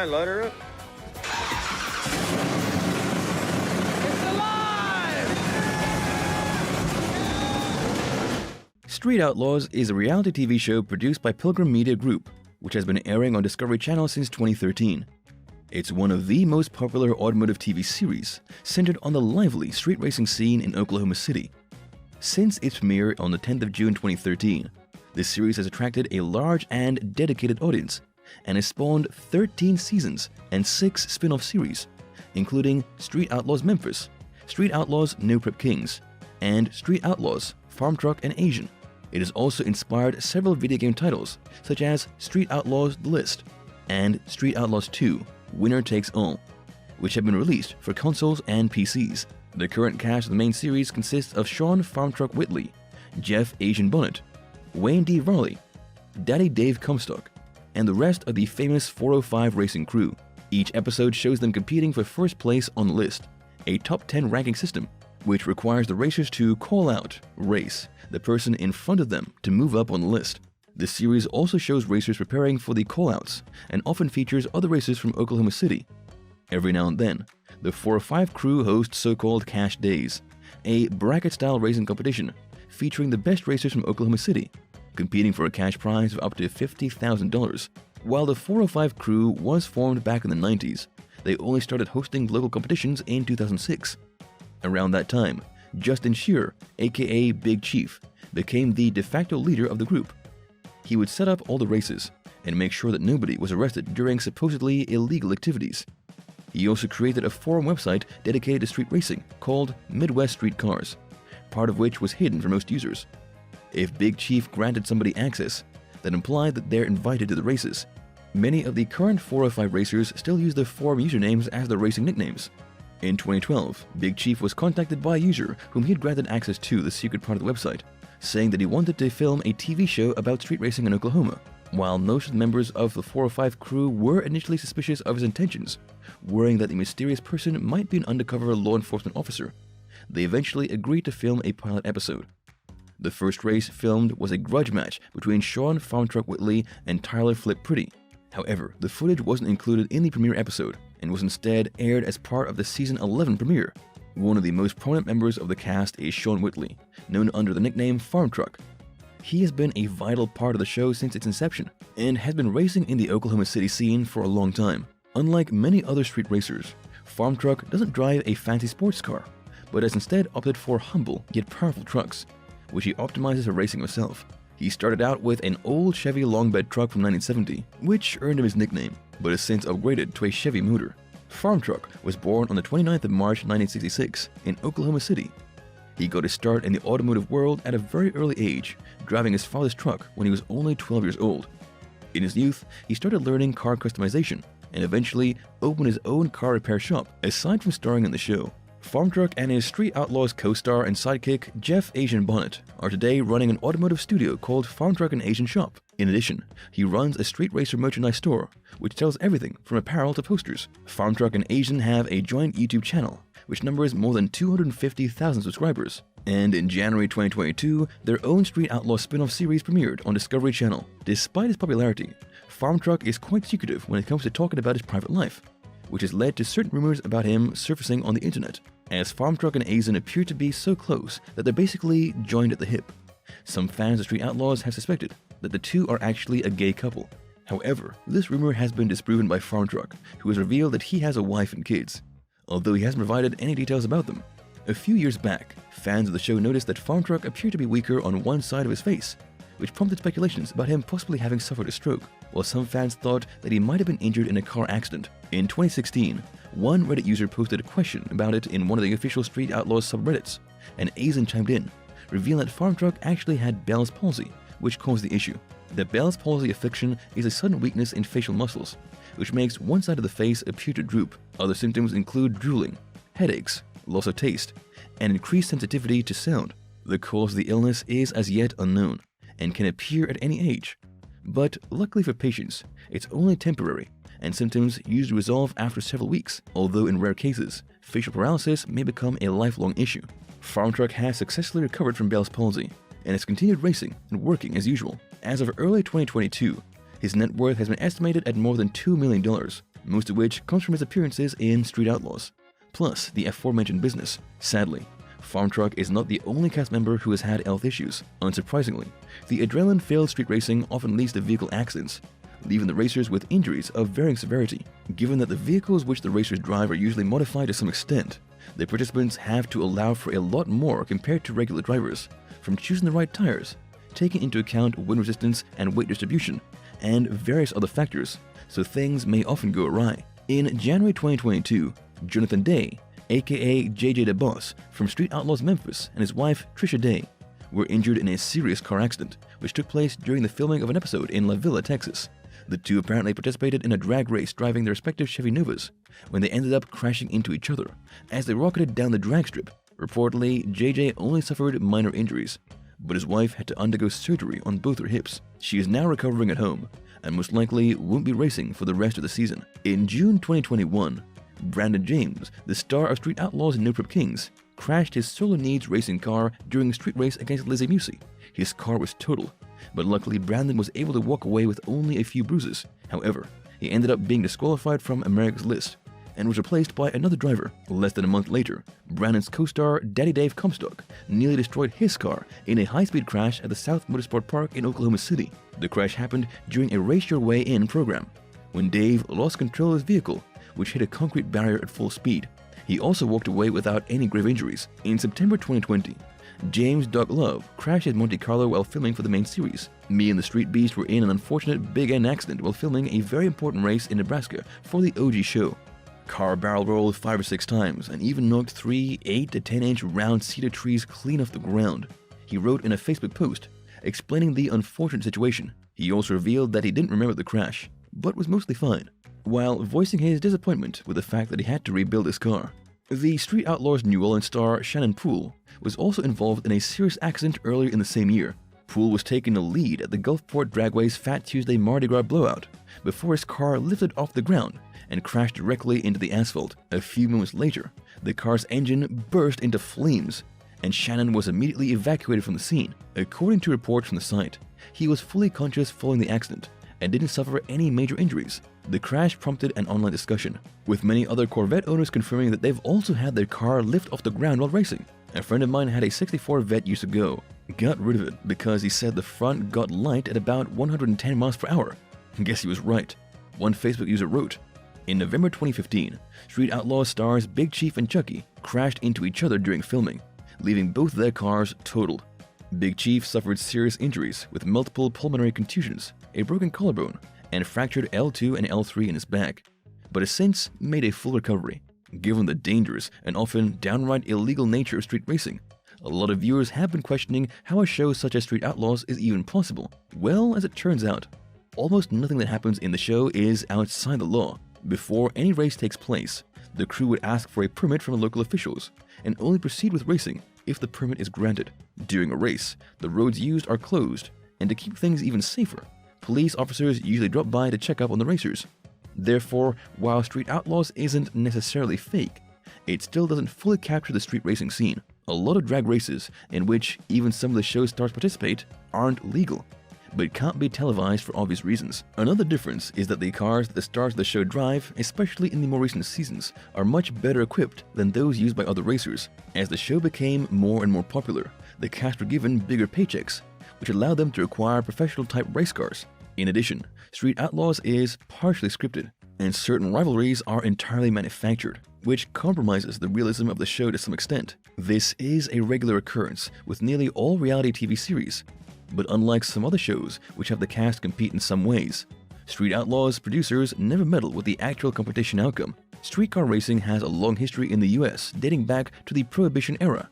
right, load her up. Street Outlaws is a reality TV show produced by Pilgrim Media Group, which has been airing on Discovery Channel since 2013. It's one of the most popular automotive TV series, centered on the lively street racing scene in Oklahoma City. Since its premiere on the 10th of June 2013, this series has attracted a large and dedicated audience, and has spawned 13 seasons and 6 spin-off series, including Street Outlaws Memphis, Street Outlaws No Prep Kings, and Street Outlaws Farmtruck AZN. It has also inspired several video game titles, such as Street Outlaws The List and Street Outlaws 2 Winner Takes All, which have been released for consoles and PCs. The current cast of the main series consists of Sean Farmtruck Whitley, Jeff Asian Bonnet, Wayne D. Varley, Daddy Dave Comstock, and the rest of the famous 405 racing crew. Each episode shows them competing for first place on the list, a top 10 ranking system, which requires the racers to call out, race, the person in front of them to move up on the list. This series also shows racers preparing for the call-outs and often features other racers from Oklahoma City. Every now and then, the 405 crew hosts so-called Cash Days, a bracket-style racing competition featuring the best racers from Oklahoma City, competing for a cash prize of up to $50,000. While the 405 crew was formed back in the 90s, they only started hosting local competitions in 2006. Around that time, Justin Shearer, aka Big Chief, became the de facto leader of the group. He would set up all the races and make sure that nobody was arrested during supposedly illegal activities. He also created a forum website dedicated to street racing called Midwest Street Cars, part of which was hidden for most users. If Big Chief granted somebody access, that implied that they're invited to the races. Many of the current 405 racers still use their forum usernames as their racing nicknames. In 2012, Big Chief was contacted by a user whom he had granted access to the secret part of the website, saying that he wanted to film a TV show about street racing in Oklahoma. While most of the members of the 405 crew were initially suspicious of his intentions, worrying that the mysterious person might be an undercover law enforcement officer, they eventually agreed to film a pilot episode. The first race filmed was a grudge match between Sean Farmtruck Whitley and Tyler Flip Pretty. However, the footage wasn't included in the premiere episode and was instead aired as part of the season 11 premiere. One of the most prominent members of the cast is Sean Whitley, known under the nickname Farmtruck. He has been a vital part of the show since its inception and has been racing in the Oklahoma City scene for a long time. Unlike many other street racers, Farmtruck doesn't drive a fancy sports car, but has instead opted for humble yet powerful trucks, which he optimizes for racing himself. He started out with an old Chevy long bed truck from 1970, which earned him his nickname, but has since upgraded to a Chevy motor. Farmtruck was born on the 29th of March 1966 in Oklahoma City. He got his start in the automotive world at a very early age, driving his father's truck when he was only 12 years old. In his youth, he started learning car customization and eventually opened his own car repair shop. Aside from starring in the show, Farmtruck and his Street Outlaws co-star and sidekick Jeff Asian Bonnet are today running an automotive studio called Farmtruck AZN Shop. In addition, he runs a street racer merchandise store, which sells everything from apparel to posters. Farmtruck and AZN have a joint YouTube channel, which numbers more than 250,000 subscribers. And in January 2022, their own Street Outlaws spin-off series premiered on Discovery Channel. Despite his popularity, Farmtruck is quite secretive when it comes to talking about his private life, which has led to certain rumors about him surfacing on the internet, as Farmtruck and AZN appear to be so close that they're basically joined at the hip. Some fans of Street Outlaws have suspected that the two are actually a gay couple. However, this rumor has been disproven by Farmtruck, who has revealed that he has a wife and kids, although he hasn't provided any details about them. A few years back, fans of the show noticed that Farmtruck appeared to be weaker on one side of his face, which prompted speculations about him possibly having suffered a stroke, while some fans thought that he might have been injured in a car accident. In 2016, one Reddit user posted a question about it in one of the official Street Outlaws subreddits, and AZN chimed in, revealing that Farmtruck actually had Bell's palsy, which caused the issue. The Bell's palsy affliction is a sudden weakness in facial muscles, which makes one side of the face appear to droop. Other symptoms include drooling, headaches, loss of taste, and increased sensitivity to sound. The cause of the illness is as yet unknown, and can appear at any age. But luckily for patients, it's only temporary, and symptoms usually resolve after several weeks, although in rare cases, facial paralysis may become a lifelong issue. Farmtruck has successfully recovered from Bell's palsy, and has continued racing and working as usual. As of early 2022, his net worth has been estimated at more than $2 million, most of which comes from his appearances in Street Outlaws, plus the aforementioned business. Sadly, Farmtruck is not the only cast member who has had health issues. Unsurprisingly, the adrenaline-filled street racing often leads to vehicle accidents, leaving the racers with injuries of varying severity. Given that the vehicles which the racers drive are usually modified to some extent, the participants have to allow for a lot more compared to regular drivers, from choosing the right tires, taking into account wind resistance and weight distribution, and various other factors, so things may often go awry. In January 2022, Jonathan Day, aka JJ the Boss, from Street Outlaws Memphis, and his wife Trisha Day were injured in a serious car accident, which took place during the filming of an episode in La Villa, Texas. The two apparently participated in a drag race driving their respective Chevy Novas when they ended up crashing into each other as they rocketed down the drag strip. Reportedly, JJ only suffered minor injuries, but his wife had to undergo surgery on both her hips. She is now recovering at home and most likely won't be racing for the rest of the season. In June 2021, Brandon James, the star of Street Outlaws and No Prep Kings, crashed his solo needs racing car during a street race against Lizzie Musey. His car was totaled, but luckily Brandon was able to walk away with only a few bruises. However, he ended up being disqualified from America's list and was replaced by another driver. Less than a month later, Brandon's co-star Daddy Dave Comstock nearly destroyed his car in a high-speed crash at the South Motorsport Park in Oklahoma City. The crash happened during a Race Your Way In program, when Dave lost control of his vehicle, which hit a concrete barrier at full speed. He also walked away without any grave injuries. In September 2020, James Doug Love crashed at Monte Carlo while filming for the main series. Me and the Street Beast were in an unfortunate big end accident while filming a very important race in Nebraska for the OG show. Car barrel rolled 5 or 6 times and even knocked 3 8 to 10-inch round cedar trees clean off the ground, he wrote in a Facebook post explaining the unfortunate situation. He also revealed that he didn't remember the crash, but was mostly fine, while voicing his disappointment with the fact that he had to rebuild his car. The Street Outlaws New Orleans star Shannon Poole was also involved in a serious accident earlier in the same year. Poole was taking the lead at the Gulfport Dragway's Fat Tuesday Mardi Gras blowout before his car lifted off the ground and crashed directly into the asphalt. A few moments later, the car's engine burst into flames, and Shannon was immediately evacuated from the scene. According to reports from the site, he was fully conscious following the accident and didn't suffer any major injuries. The crash prompted an online discussion, with many other Corvette owners confirming that they've also had their car lift off the ground while racing. A friend of mine had a 64 Vette years ago, got rid of it because he said the front got light at about 110 miles per hour. Guess he was right. One Facebook user wrote, in November 2015, Street Outlaws stars Big Chief and Chucky crashed into each other during filming, leaving both their cars totaled. Big Chief suffered serious injuries with multiple pulmonary contusions, a broken collarbone, and fractured L2 and L3 in his back, but has since made a full recovery. Given the dangerous and often downright illegal nature of street racing, a lot of viewers have been questioning how a show such as Street Outlaws is even possible. Well, as it turns out, almost nothing that happens in the show is outside the law. Before any race takes place, the crew would ask for a permit from local officials and only proceed with racing if the permit is granted. During a race, the roads used are closed, and to keep things even safer, police officers usually drop by to check up on the racers. Therefore, while Street Outlaws isn't necessarily fake, it still doesn't fully capture the street racing scene. A lot of drag races, in which even some of the show's stars participate, aren't legal, but can't be televised for obvious reasons. Another difference is that the cars that the stars of the show drive, especially in the more recent seasons, are much better equipped than those used by other racers. As the show became more and more popular, the cast were given bigger paychecks, which allowed them to acquire professional-type race cars. In addition, Street Outlaws is partially scripted, and certain rivalries are entirely manufactured, which compromises the realism of the show to some extent. This is a regular occurrence with nearly all reality TV series, but unlike some other shows which have the cast compete in some ways, Street Outlaws producers never meddle with the actual competition outcome. Streetcar racing has a long history in the US dating back to the Prohibition era.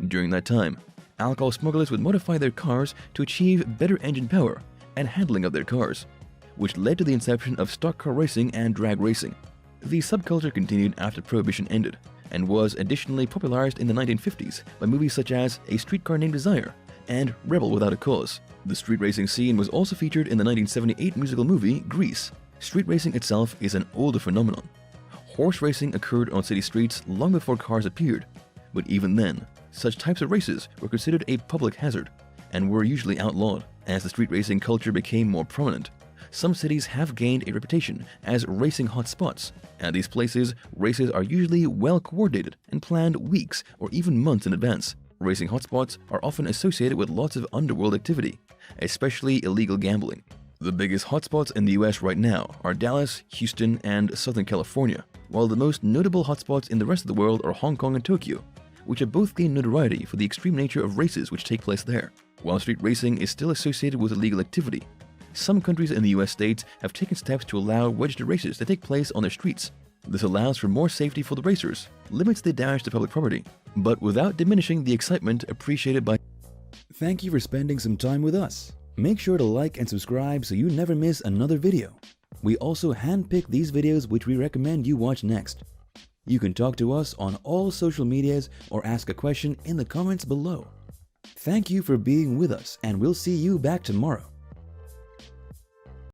During that time, alcohol smugglers would modify their cars to achieve better engine power and handling of their cars, which led to the inception of stock car racing and drag racing. The subculture continued after Prohibition ended, and was additionally popularized in the 1950s by movies such as A Streetcar Named Desire and Rebel Without a Cause. The street racing scene was also featured in the 1978 musical movie Grease. Street racing itself is an older phenomenon. Horse racing occurred on city streets long before cars appeared, but even then, such types of races were considered a public hazard and were usually outlawed. As the street racing culture became more prominent, some cities have gained a reputation as racing hotspots. At these places, races are usually well coordinated and planned weeks or even months in advance. Racing hotspots are often associated with lots of underworld activity, especially illegal gambling. The biggest hotspots in the US right now are Dallas, Houston, and Southern California, while the most notable hotspots in the rest of the world are Hong Kong and Tokyo, which have both gained notoriety for the extreme nature of races which take place there. While street racing is still associated with illegal activity, some countries in the US states have taken steps to allow registered races to take place on their streets. This allows for more safety for the racers, limits the damage to public property, but without diminishing the excitement appreciated by. Thank you for spending some time with us. Make sure to like and subscribe so you never miss another video. We also handpick these videos which we recommend you watch next. You can talk to us on all social medias or ask a question in the comments below. Thank you for being with us, and we'll see you back tomorrow.